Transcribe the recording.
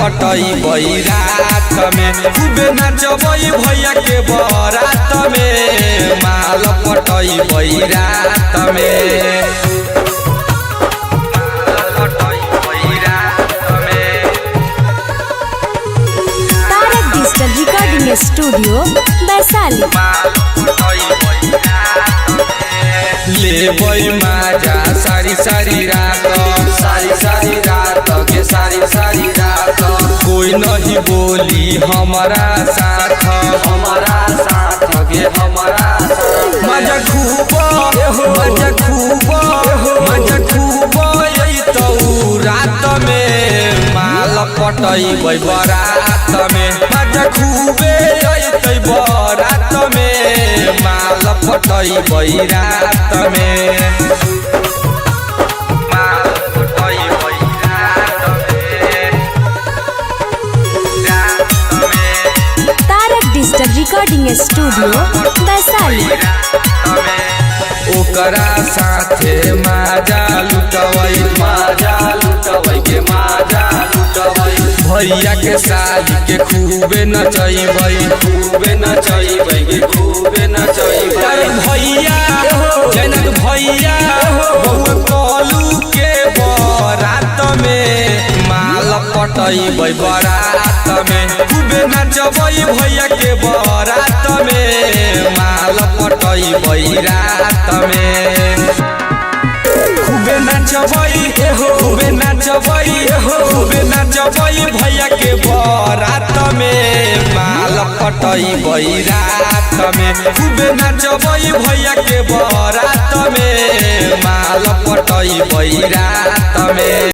पटई रात में खूबे नचबई भैया के बरात में माल पटई रात में रिकॉर्डिंग स्टूडियो वैशाली लेबई माजा सारी सारी रात के सारी रात कोई नहीं बोली हमारा साथ गे हमारा मजा खूब यही तो रात में माल पटई बरात में मजा खूबे यही बरात में माल पटई रात में रिकॉर्डिंग स्टूडियो वैशाली ओकरा साथे माजा लुटवई के माजा भैया के साली के खूबे नचैबई भैया जनक भैया कलू के बरात में माल पटई बरात में खूबे नचबई भैया के बरात में माल पटई रात में खूबे नचबई भैया के बरात में माल पटई रात में खूबे नचबई भैया के बरात में माल पटई रात में।